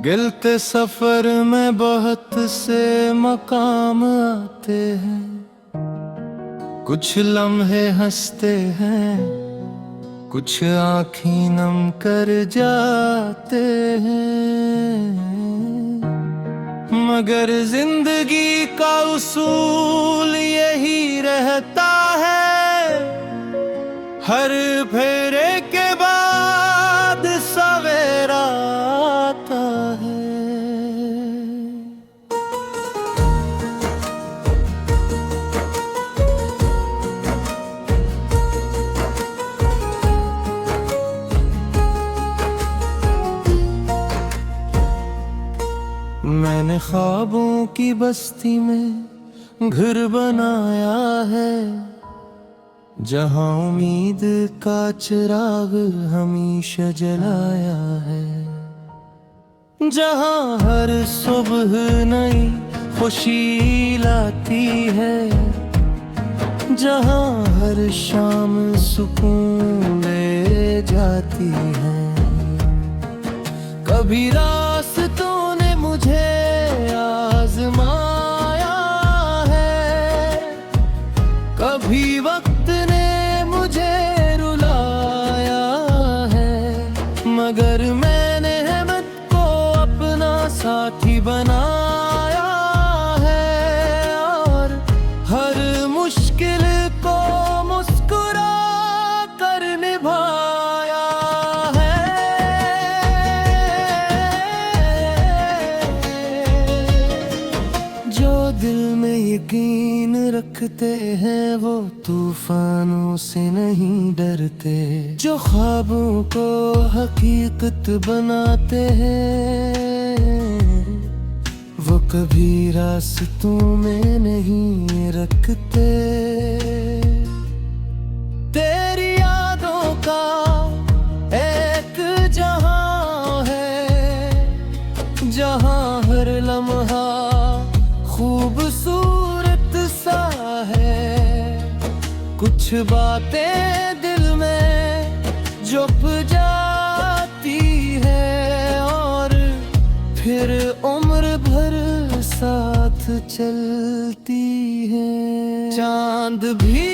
गिलते सफर में बहुत से मकाम आते हैं, कुछ लम्हे हंसते हैं, कुछ आँखें नम कर जाते हैं। मगर जिंदगी का उसूल यही रहता है, हर फेरे के बाद सवेरा आता है। मैंने ख्वाबों की बस्ती में घर बनाया है, जहाँ उम्मीद का चिराग हमेशा जलाया है, जहाँ हर सुबह नई खुशी लाती है, जहाँ हर शाम सुकून ले जाती है। कभी रास्तों ने मुझे आजमाया है, कभी वक्त ने मुझे रुलाया है, मगर मैंने हिम्मत को अपना साथी बनाया है, और हर मुश्किल को मुस्कुरा कर निभाया है। जो दिल में यकीन रखते हैं वो तूफानों से नहीं डरते, जो ख्वाबों को हकीकत बनाते हैं वो कभी रास्तों में नहीं रखते। तेरी यादों का एक जहां है, जहां हर लम्हा खूबसूरत सा है। कुछ बातें दिल में जुप जाती है, और फिर उम्र भर साथ चलती है। चांद भी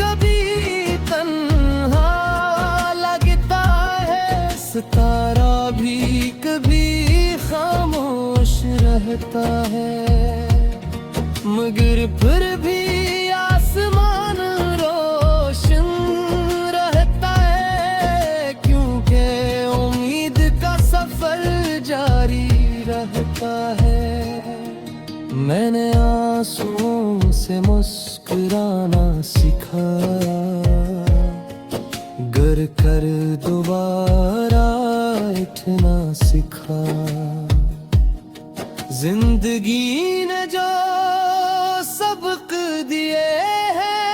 कभी तन्हा लगता है, सितारा भी कभी खामोश रहता है, मगर फिर भी आसमान रोशन रहता है, क्योंकि उम्मीद का सफर जारी रहता है। मैंने आंसुओं से मुस्कुराना सीखा, गर कर दोबारा उठना सीखा। जिंदगी ने जो सबक दिए हैं,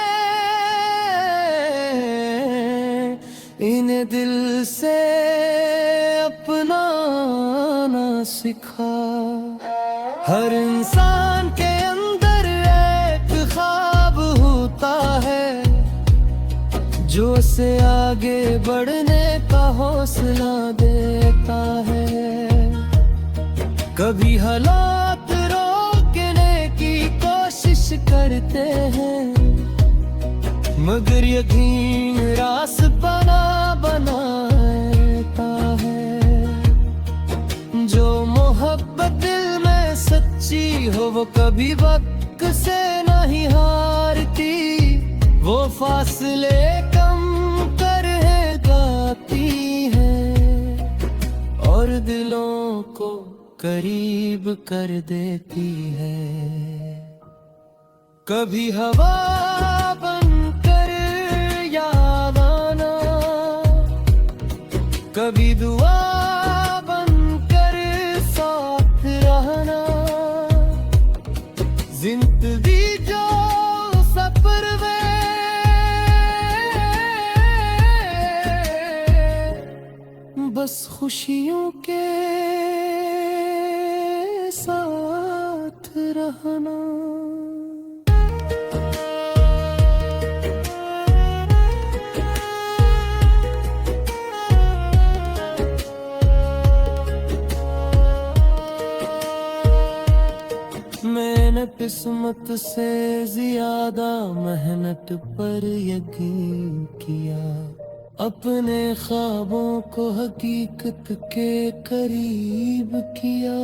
इन्हें दिल से अपनाना सीखा। हर इंसान के अंदर एक ख्वाब होता है, जो उसे आगे बढ़ने का हौसला देता है। कभी हालात रोकने की कोशिश करते हैं, मगर यकीन रास्ता बनाता है। जो मोहब्बत दिल में सच्ची हो वो कभी वक्त से नहीं हारती, वो फासले कम कर गाती है, और दिलों को करीब कर देती है। कभी हवा बनकर याद आना, कभी दुआ बनकर साथ रहना। जिंदगी जो सफर में बस खुशियों के साथ रहना। मैंने किस्मत से ज्यादा मेहनत पर यकीन किया, अपने ख्वाबों को हकीकत के करीब किया।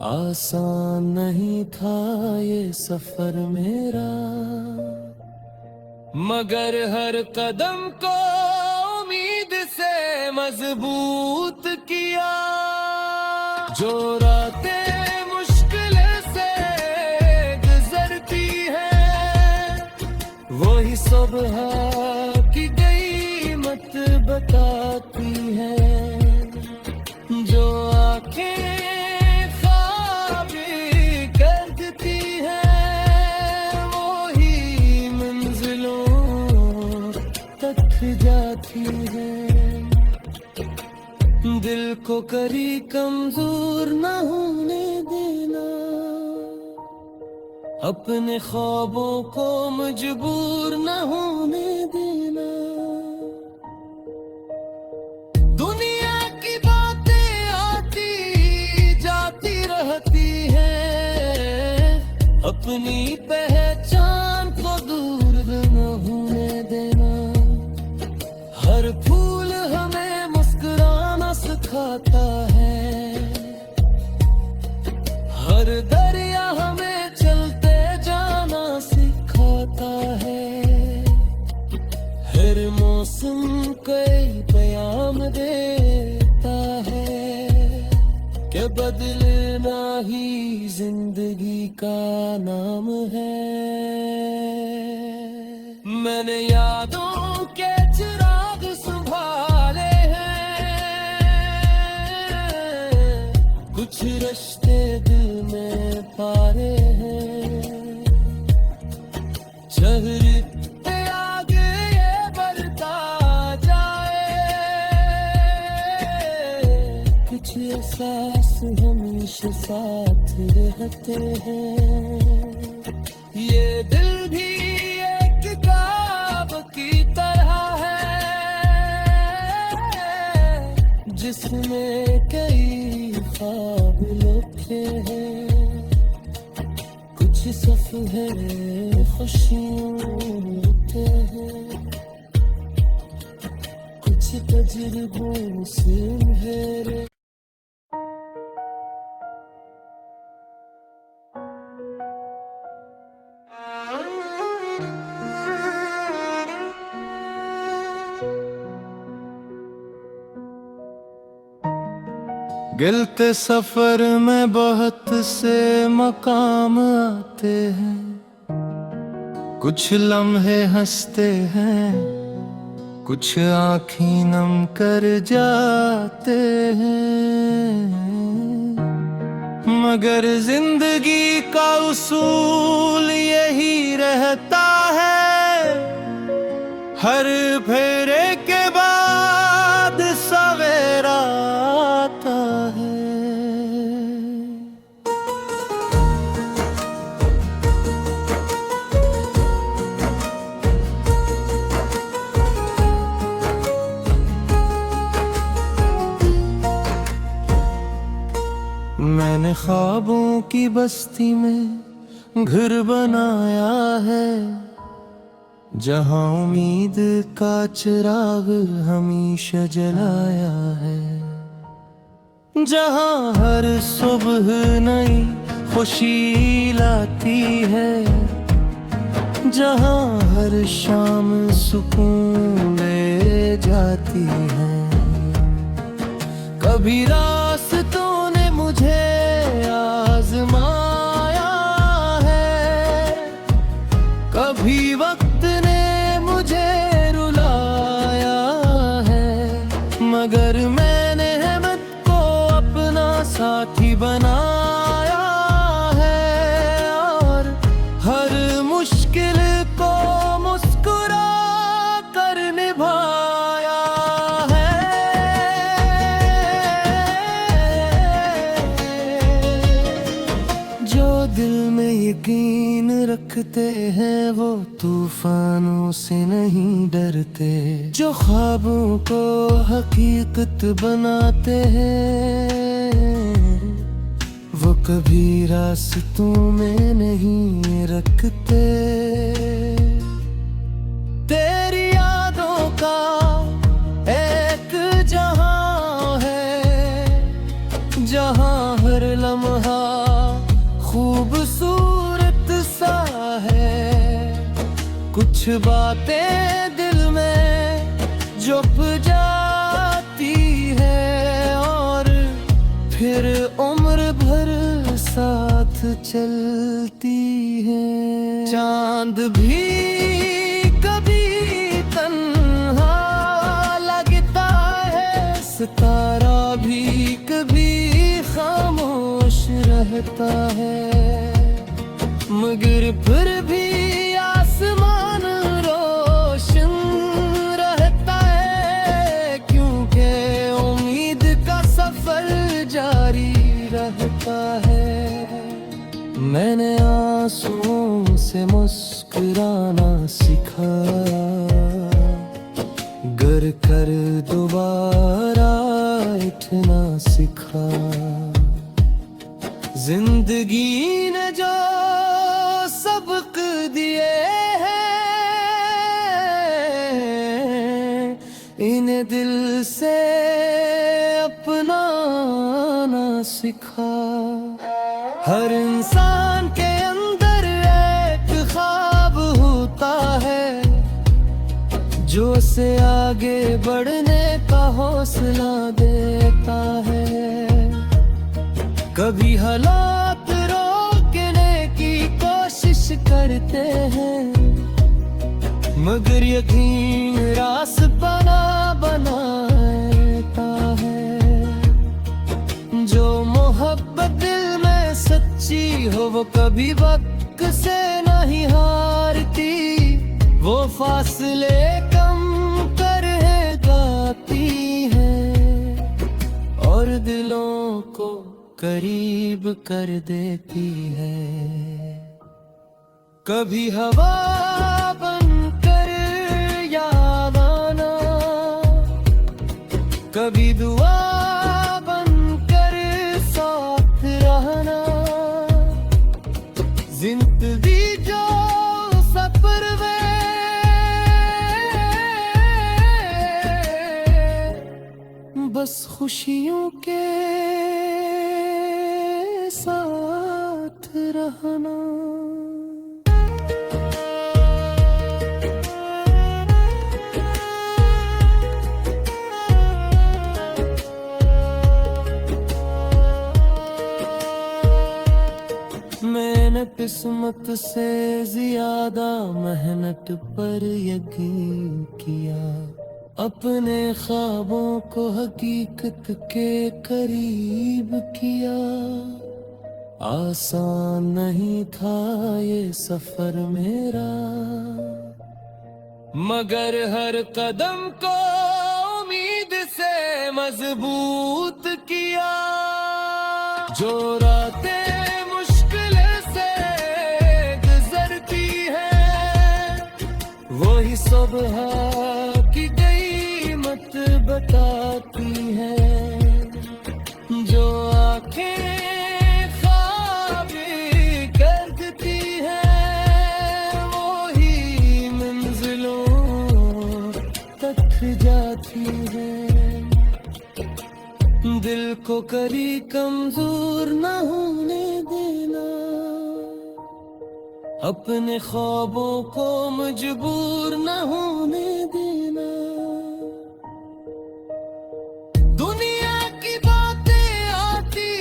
आसान नहीं था ये सफर मेरा, मगर हर कदम को उम्मीद से मजबूत किया। जो रातें मुश्किल से गुजरती है, वही सुबह की कीमत बताती है। जो आंखें ख्वाब करती है, वही मंजिलों तक जाती है। दिल को करी कमजोर न होने देना, अपने ख्वाबों को मजबूर न होने देना। दुनिया की बातें आती जाती रहती हैं, अपनी पहचान को दूर न होने देना। हर फूल हमें मुस्कुराना सिखाता है, हर दरिया हमें चलते जाना सिखाता है। हर मौसम कोई पैगाम देता है कि बदलना ही जिंदगी का नाम है। मैंने यादों के चिराग संभाले हैं, कुछ रिश्ते दिल में पारे हैं। चेहरे आगे ये बढ़ता जाए, कुछ एहसास हमेशा साथ रहते हैं। ये दिल भी एक किताब की तरह है, जिसमें कई ख्वाब लिखे हैं। कुछ सफ़े खुशियों के हैं, कुछ तजुर्बों से मेरे। गिलते सफर में बहुत से मकाम आते हैं, कुछ लम्हे हंसते हैं, कुछ आँखें नम कर जाते हैं। मगर जिंदगी का उसूल यही रहता है, हर फेरे के बाद सवेरा आता है। मैंने ख्वाबों की बस्ती में घर बनाया है, जहाँ उम्मीद का चिराग हमेशा जलाया है। जहाँ हर सुबह नई खुशी लाती है, जहाँ हर शाम सुकून ले जाती है। कभी रास्तों ने मुझे आजमाया है, कभी वक्त ने मुझे रुलाया है। मगर मैंने हिम्मत को अपना साथी बनाया है, और हर मुश्किल को मुस्कुरा कर निभाया है। जो दिल में यकीन रखते हैं, वो तूफानों से नहीं डरते। जो ख्वाबों को हकीकत बनाते हैं, वो कभी रास्तों में नहीं रखते। तेरी यादों का एक जहां है, जहां हर लम्हा खूबसूरत सा है। कुछ बातें दिल में जुप जाती है और फिर उम्र भर साथ चलती है। चांद भी कभी तन्हा लगता है, सितारा भी कभी खामोश रहता है, मगर फिर भी आसमान रोशन रहता है, क्योंकि उम्मीद का सफर जारी रहता है। मैंने आंसुओं से मुस्कुराना सीखा, गर कर दोबारा उठना सीखा। जिंदगी ने जो सबक दिए हैं, इन्हें दिल से अपनाना सीखा। हर इंसान के अंदर एक ख्वाब होता है, जो उसे आगे बढ़ने का हौसला देता है। कभी हालात रोकने की कोशिश करते हैं, मगर यकीन रास्ता बनाता है। जो मोहब्बत दिल में सच्ची हो, वो कभी वक्त से नहीं हारती, वो फासले कम कर गाती है और दिलों को करीब कर देती है। कभी हवा बनकर याद आना, कभी दुआ बनकर साथ रहना। जिंदगी जो सफर में बस खुशियों के साथ रहना। मैंने किस्मत से ज्यादा मेहनत पर यकीन किया, अपने ख्वाबों को हकीकत के करीब किया। आसान नहीं था ये सफर मेरा, मगर हर कदम को उम्मीद से मजबूत किया। जो रातें मुश्किल से गुजरती है, वही सुबह की कीमत बताती है। जो आंखें जाती है, दिल को कभी कमजोर न होने देना, अपने ख्वाबों को मजबूर न होने देना। दुनिया की बातें आती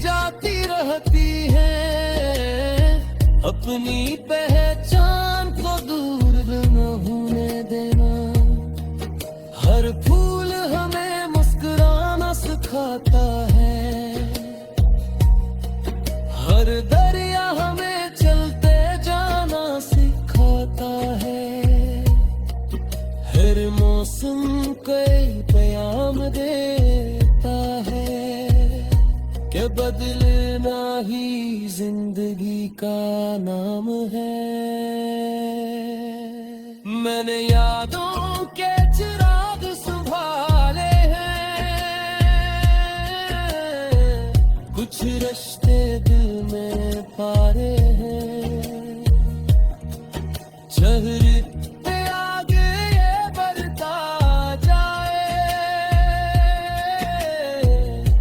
जाती रहती हैं, अपनी पहचान को दूर न होने देना। हर फूल हमें मुस्कुराना सिखाता है, हर दरिया हमें चलते जाना सिखाता है। हर मौसम कोई पैगाम देता है कि बदलना ही जिंदगी का नाम है। मैंने यादों के चिराग संभाले हैं, कुछ कुछ रिश्ते दिल में पारे हैं, चेहरे आगे ये बढ़ता जाए,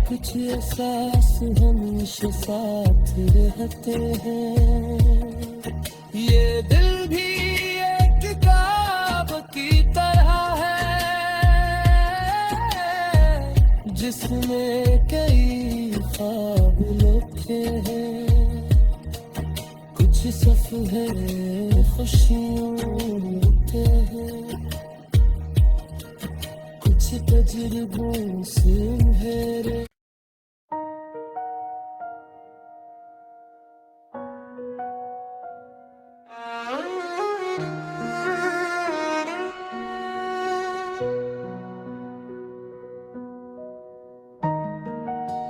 कुछ एहसास हमेशा साथ रहते हैं। ये दिल भी एक किताब की तरह है, जिसमें कई ख्वाब लिखे हैं, कुछ सफ़े खुशियों के हैं, कुछ तजुर्बों से भरे।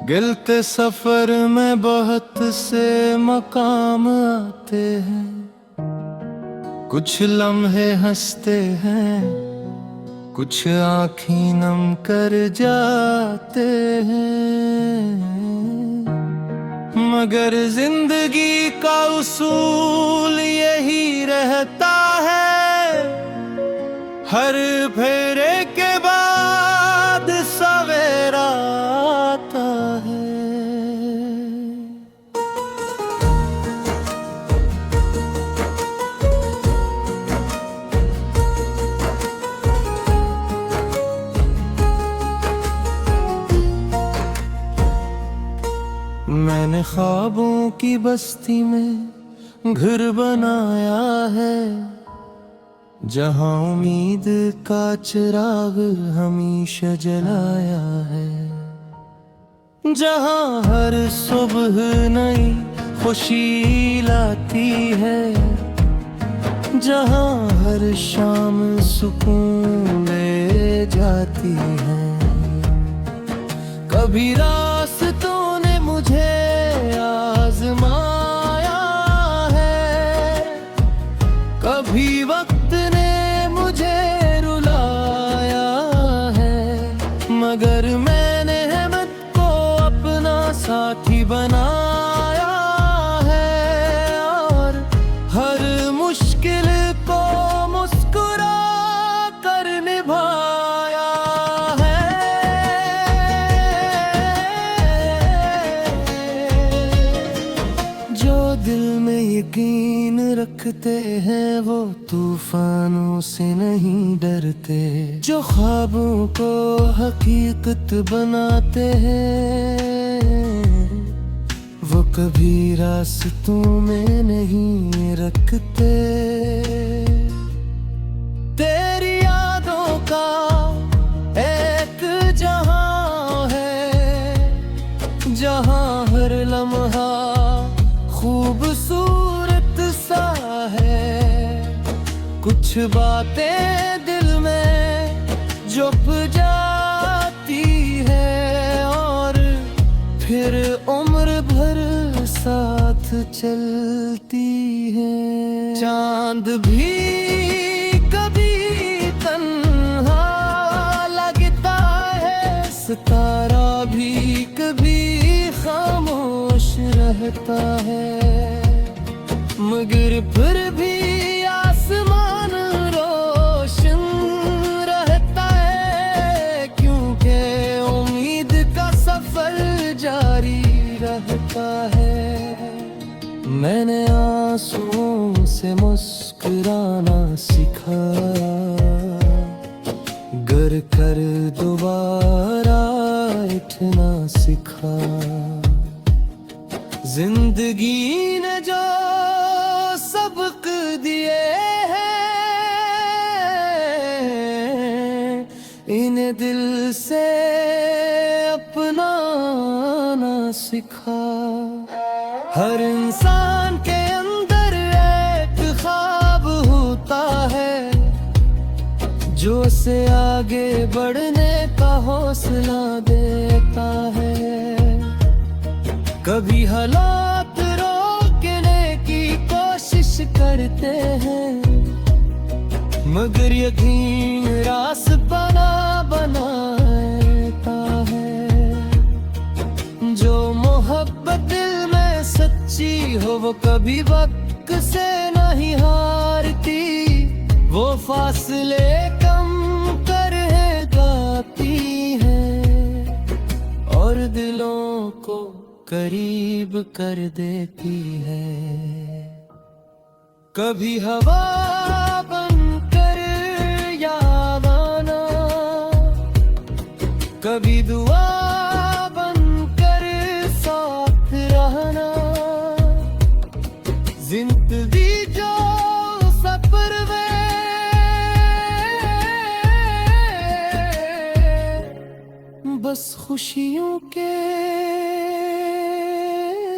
गिलते सफर में बहुत से मकाम आते हैं, कुछ लम्हे हंसते हैं, कुछ आँखें नम कर जाते हैं, मगर जिंदगी का उसूल यही रहता है, हर फेरे के बाद सवेरा आता है। मैंने ख्वाबों की बस्ती में घर बनाया है, जहाँ उम्मीद का चिराग हमेशा जलाया है, जहाँ हर सुबह नई खुशी लाती है, जहाँ हर शाम सुकून ले जाती है। कभी रास्तों ने मुझे आजमाया है, कभी वक्त ने मुझे रुलाया है, मगर मैंने हिम्मत को अपना साथी बनाया है, और हर मुश्किल को मुस्कुरा कर निभाया है। जो दिल में यकीन रखते हैं वो तूफानों से नहीं डरते, जो ख्वाबों को हकीकत बनाते हैं वो कभी रास्तों में नहीं रखते। तेरी यादों का एक जहां है, जहां हर लम्हा खूबसूरत सा है, कुछ बातें दिल में जुप जाती है, और फिर उम्र भर साथ चलती है। चांद भी कभी तन्हा लगता है, सितारा भी कभी खामोश रहता है, मगर फिर भी आसमान रोशन रहता है, क्योंकि उम्मीद का सफर जारी रहता है। मैंने आंसुओं से मुस्कुराना सीखा, गर कर दोबारा उठना सीखा। जिंदगी ने जो सबक दिए हैं, इन्हें दिल से अपनाना सीखा। हर इंसान के अंदर एक ख्वाब होता है, जो उसे आगे बढ़ने का हौसला देता है। कभी हालात रोकने की कोशिश करते हैं, मगर यकीन रास्ता बनाता है। जो मोहब्बत देखो वो कभी वक्त से नहीं हारती, वो फासले कम कर है गाती है और दिलों को करीब कर देती है। कभी हवा बनकर याद आना, कभी दुआ बनकर साथ रहना, जिंदगी जो सफर में बस खुशियों के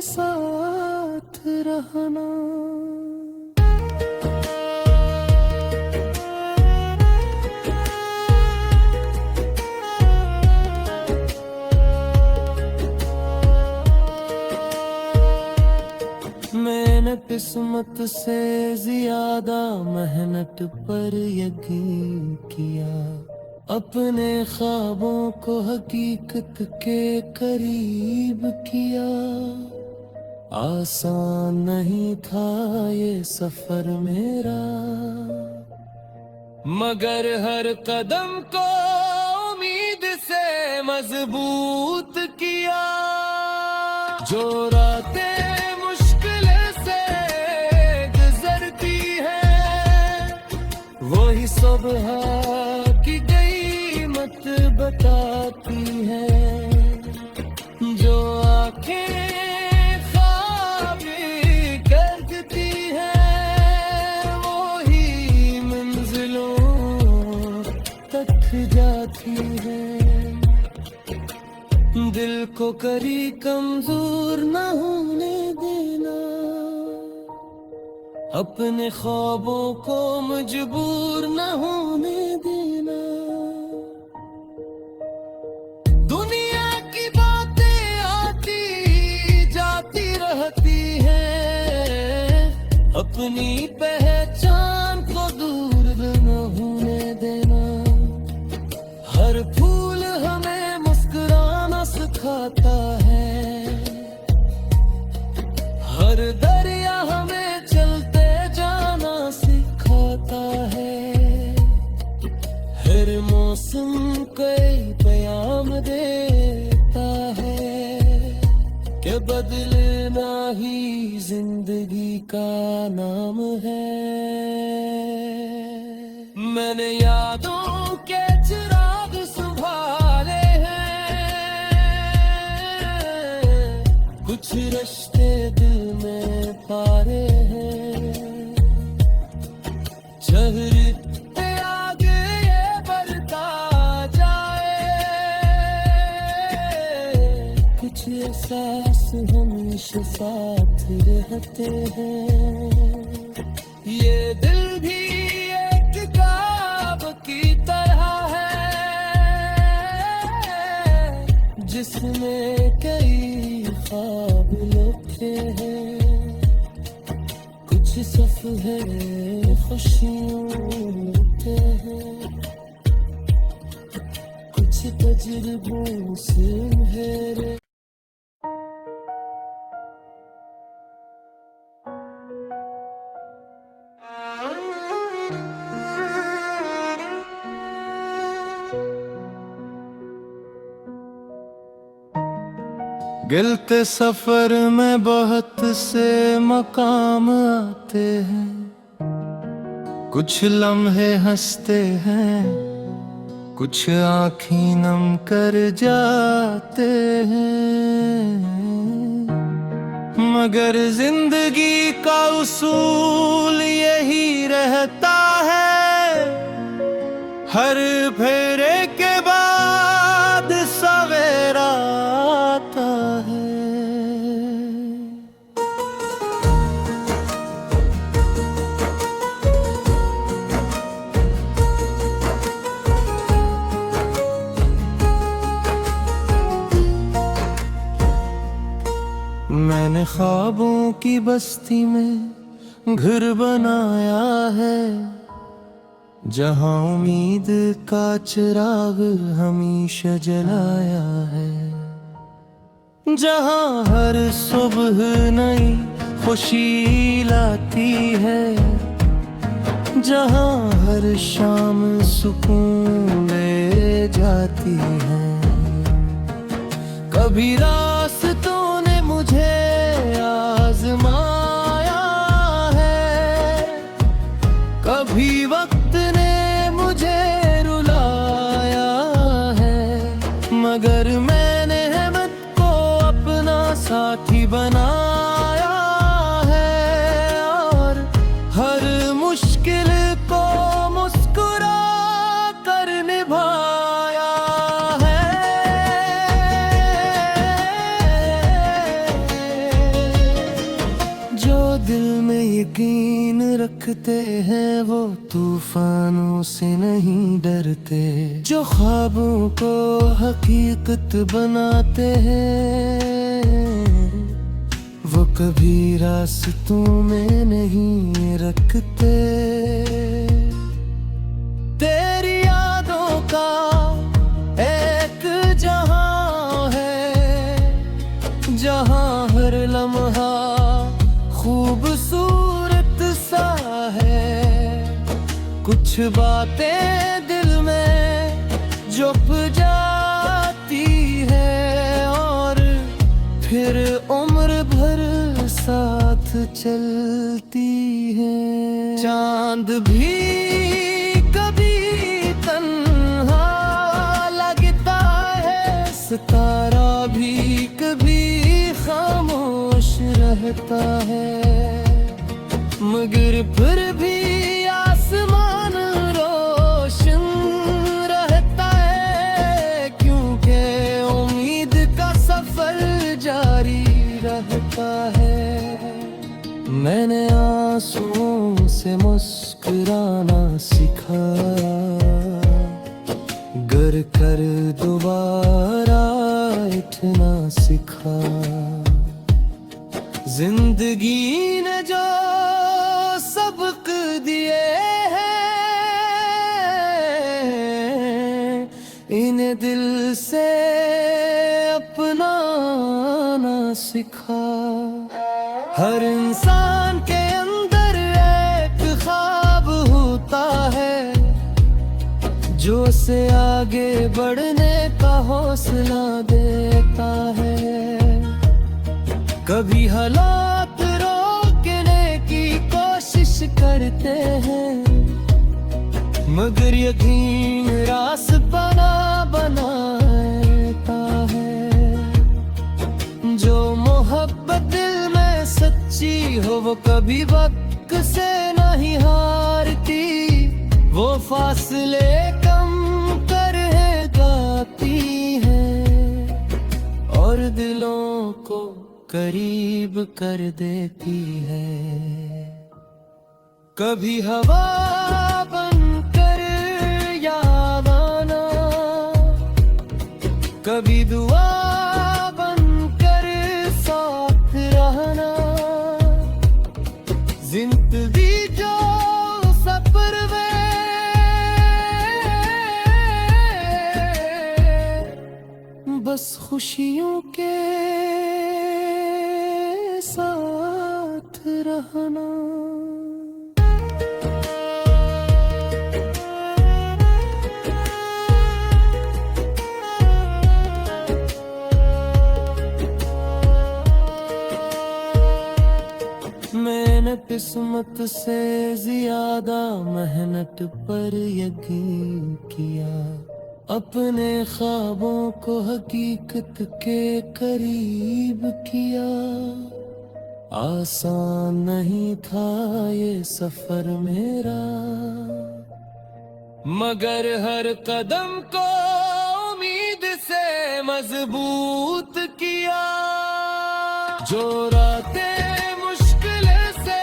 साथ रहना। मैंने किस्मत से ज्यादा मेहनत पर यकीन किया, अपने ख्वाबों को हकीकत के करीब किया। आसान नहीं था ये सफर मेरा, मगर हर कदम को उम्मीद से मजबूत किया। जो रातें वही सुबह की कीमत बताती है, जो आंखें ख्वाब करती है वही मंजिलों तक जाती है। दिल को करी कमजोर न होने देना, अपने ख्वाबों को मजबूर न होने देना। दुनिया की बातें आती जाती रहती हैं, अपनी पहचान को दूर न होने देना। हर फूल हमें मुस्कुराना सिखाता है, हर दरिया हमें है, हर मौसम कोई पैगाम देता है कि बदलना ही जिंदगी का नाम है। मैंने यादों के चिराग संभाले हैं, कुछ रिश्ते दिल में पारे हैं। शहर आगे ये बढ़ता जाए, कुछ एहसास हमेशा साथ रहते हैं। ये दिल भी एक किताब की तरह है, जिसमें कई ख्वाब लिखे हैं। कुछ सफ़े खुशियों होते हैं, कुछ तजुर्बों से है। गिलते सफर में बहुत से मकाम आते हैं, कुछ लम्हे हंसते हैं, कुछ आँखें नम कर जाते हैं। मगर जिंदगी का उसूल यही रहता है, हर फेरे के बाद सवेरा आता है। मैंने ख्वाबों की बस्ती में घर बनाया है, जहाँ उम्मीद का चिराग हमेशा जलाया है, जहाँ हर सुबह नई खुशी लाती है, जहाँ हर शाम सुकून ले जाती है। कभी रास्तों ने मुझे आजमाया है, कभी वक्त ने मुझे रुलाया है, मगर मैंने हिम्मत को अपना साथी बनाया है, और हर मुश्किल को मुस्कुरा कर निभाया है। जो दिल में यकीन रखते हैं वो तूफानों से नहीं डरते, जो ख्वाबों को हकीकत बनाते हैं वो कभी रास्तों में नहीं रखते। तेरी यादों का एक जहां है, जहां हर लम्हा खूबसूरत सा है। कुछ बातें दिल में जुप जाती है, और फिर उम्र भर साथ चलती है। चांद भी कभी तन्हा लगता है, सितारा भी कभी खामोश रहता है, मगर फिर भी आसमान रोशन रहता है, क्योंकि उम्मीद का सफर जारी रहता है। मैंने आंसुओं से मुस्कुराना सीखा, गर कर दोबारा उठना सीखा। जिंदगी ने जो सबक दिए हैं, इन्हें दिल से अपनाना सीखा। हर इंसान के अंदर एक ख्वाब होता है, जो उसे आगे बढ़ने का हौसला देता है। कभी हालात रोकने की कोशिश करते हैं, मगर यकीन रास्ता बनाता है। जो मोहब्बत दिल में सच्ची हो वो कभी वक्त से नहीं हारती, वो फासले कम कर गाती है, और दिलों को करीब कर देती है। कभी हवा बनकर याद आना, कभी दुआ बनकर साथ रहना। जिंदगी जो सफर में बस खुशियों के साथ रहना। मैंने किस्मत से ज्यादा मेहनत पर यकीन किया, अपने ख्वाबों को हकीकत के करीब किया। आसान नहीं था ये सफर मेरा, मगर हर कदम को उम्मीद से मजबूत किया। जो रातें मुश्किल से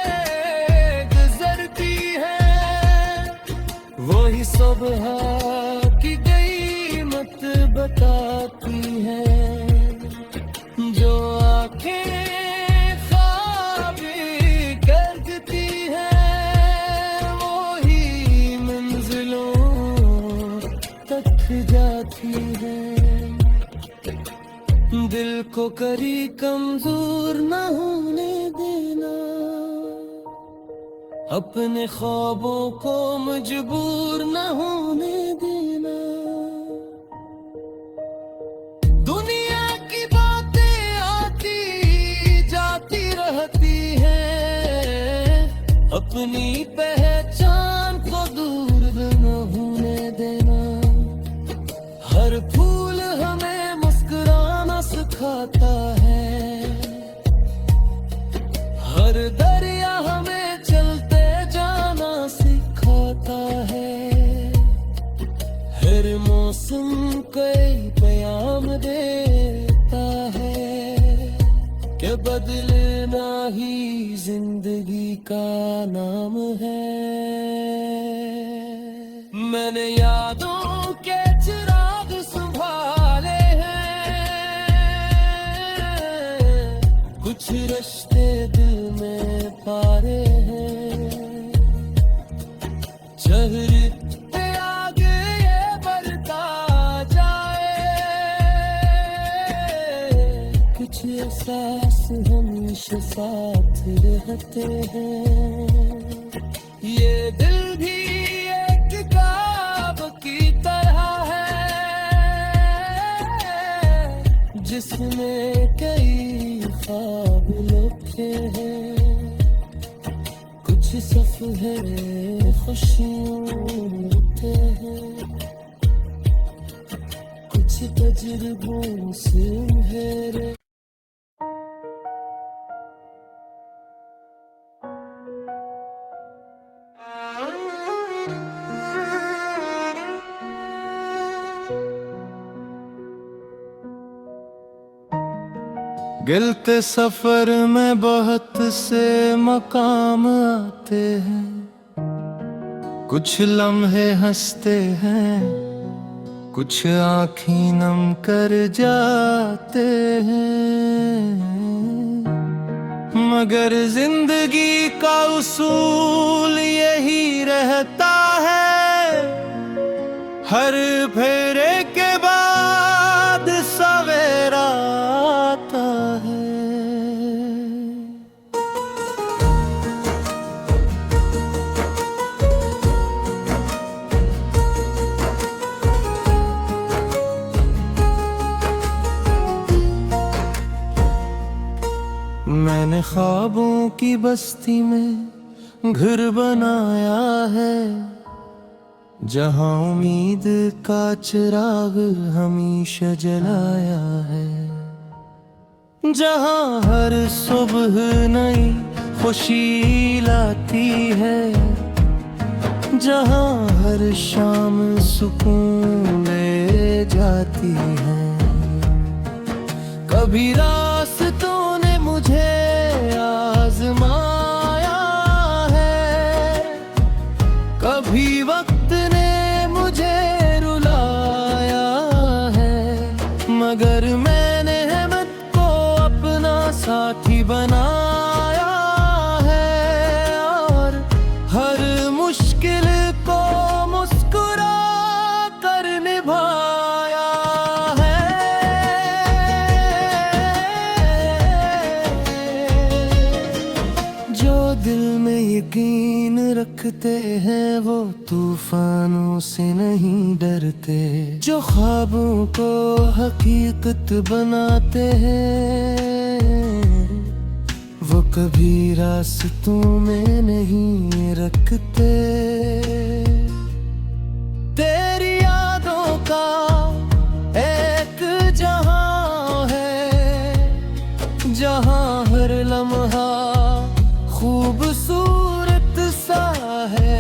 गुजरती है, वही सुबह की कीमत बताती है। जो आंखें जाती है। दिल को करी कमजोर न होने देना, अपने ख्वाबों को मजबूर न होने देना। दुनिया की बातें आती जाती रहती हैं, अपनी पहचान को दूर न होने देना। हर फूल हमें मुस्कुराना सिखाता है, हर दरिया हमें चलते जाना सिखाता है। हर मौसम कोई पैगाम देता है कि बदलना ही जिंदगी का नाम है। मैंने यादों के चिराग संभाले हैं, कुछ रिश्ते दिल में पारे हैं। चेहरे आगे ये बढ़ता जाए, कुछ एहसास हमेशा साथ रहते हैं। ये दिल भी एक किताब की तरह है, जिसमें कई ख्वाब लिखे हैं। कुछ सफ़े खुशियों होते हैं, कुछ तजुर्बों से उन्हें। गिलते सफर में बहुत से मकाम आते हैं, कुछ लम्हे हंसते हैं, कुछ आँखें नम कर जाते हैं। मगर जिंदगी का उसूल यही रहता है, हर फेरे के बाद सवेरा आता है। मैंने ख्वाबों की बस्ती में घर बनाया है, जहाँ उम्मीद का चिराग हमेशा जलाया है। जहाँ हर सुबह नई खुशी लाती है, जहाँ हर शाम सुकून ले जाती है। कभी रास्तों ने मुझे आजमाया है, कभी वक्त ने मुझे रुलाया है। मगर मैंने हिम्मत को अपना साथी बनाया है, और हर मुश्किल को मुस्कुरा कर निभाया है। जो दिल में यकीन रखते हैं वो तूफानों से नहीं डरते, जो ख्वाबों को हकीकत बनाते हैं वो कभी रास्तों में नहीं रखते। तेरी यादों का एक जहां है, जहां हर लम्हा खूबसूरत सा है।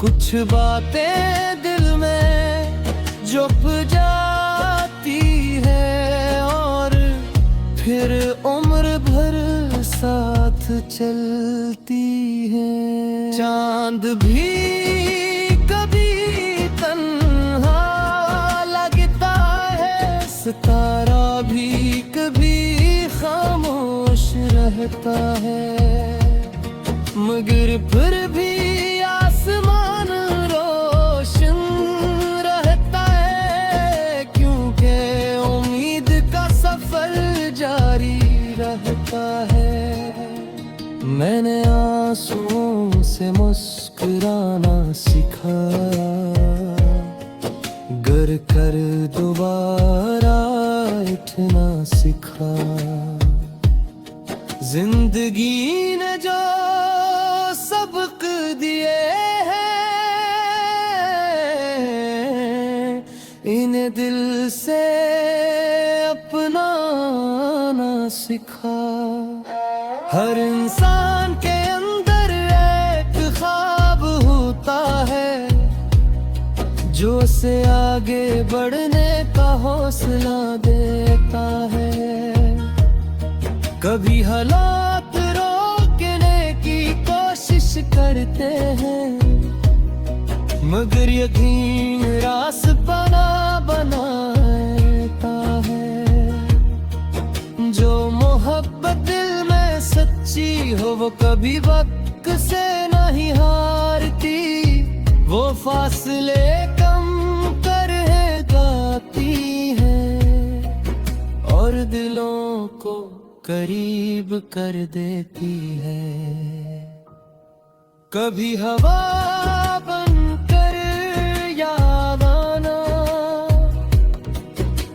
कुछ बातें दिल में जुप जाती है, और फिर उम्र भर साथ चलती है। चांद भी कभी तन्हा लगता है, सितारा भी कभी खामोश रहता है। मगर फिर भी आसमान रोशन रहता है, क्योंकि उम्मीद चाहता है। मैंने आंसुओं से मुस्कुराना सीखा, गर कर दोबारा उठना सीखा। जिंदगी ने जो सबक दिए हैं, इन्हें दिल से अपनाना सीखा। हर इंसान के अंदर एक ख्वाब होता है, जो उसे आगे बढ़ने का हौसला देता है। कभी हालात रोकने की कोशिश करते हैं, मगर यकीन रास्ता बनाता है। जो मोहब्बत दिल में सच्ची हो, वो कभी वक्त से नहीं हारती। वो फासले कम कर गाती है और दिलों को करीब कर देती है। कभी हवा बनकर याद आना,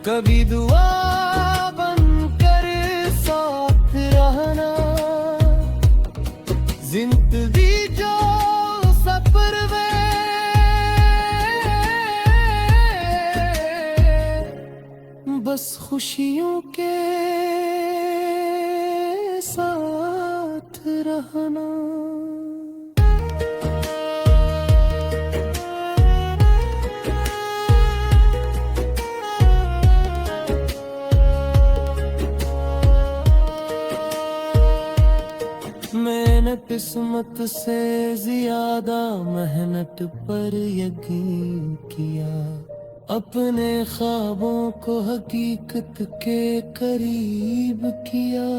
कभी दुआ बनकर साथ रहना। जिंदगी जो सफर में बस खुशियों के साथ रहना। मैंने किस्मत से ज्यादा मेहनत पर यकीन किया, अपने ख्वाबों को हकीकत के करीब किया।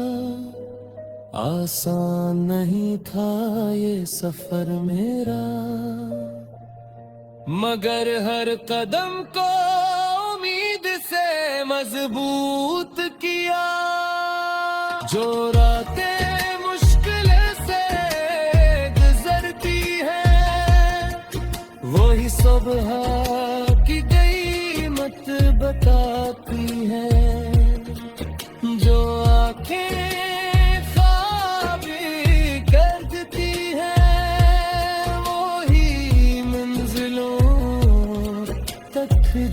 आसान नहीं था ये सफर मेरा, मगर हर कदम को उम्मीद से मजबूत किया। जो रातें मुश्किल से गुजरती है, वही सुबह की कीमत बताती है। जो आंखें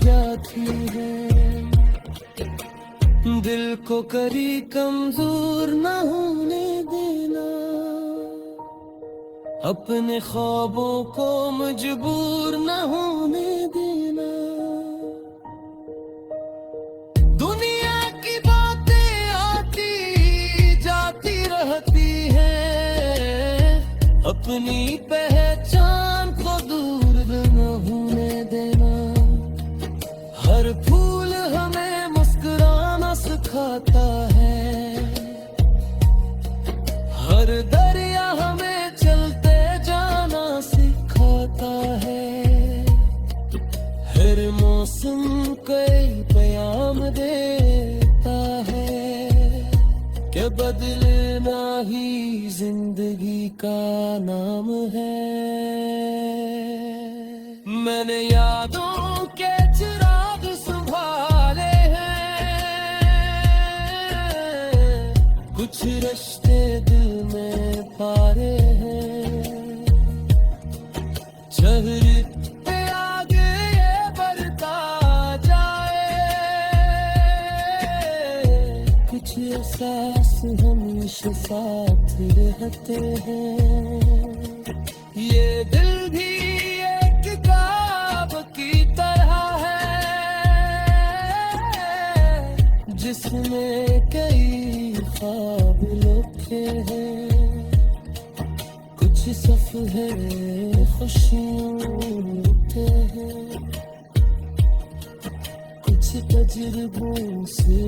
जाती है, दिल को कभी कमजोर न होने देना। अपने ख्वाबों को मजबूर न होने देना। दुनिया की बातें आती जाती रहती हैं, अपनी पहचान को दूर न होने देना। हर फूल हमें मुस्कुराना सिखाता है, हर दरिया हमें चलते जाना सिखाता है। हर मौसम कोई पैगाम देता है, कि बदलना ही जिंदगी का नाम है। मैंने यादों के चिराग संभाले हैं, कुछ रिश्ते दिल में पारे हैं। शहर पे आगे ये बढ़ता जाए, कुछ एहसास हमेशा साथ रहते हैं। ये दिल भी एक किताब की तरह है, जिसमें कई ख्वाब लिखे हैं। कुछ सफ़े खुशियों के हैं, कुछ तजुर्बों से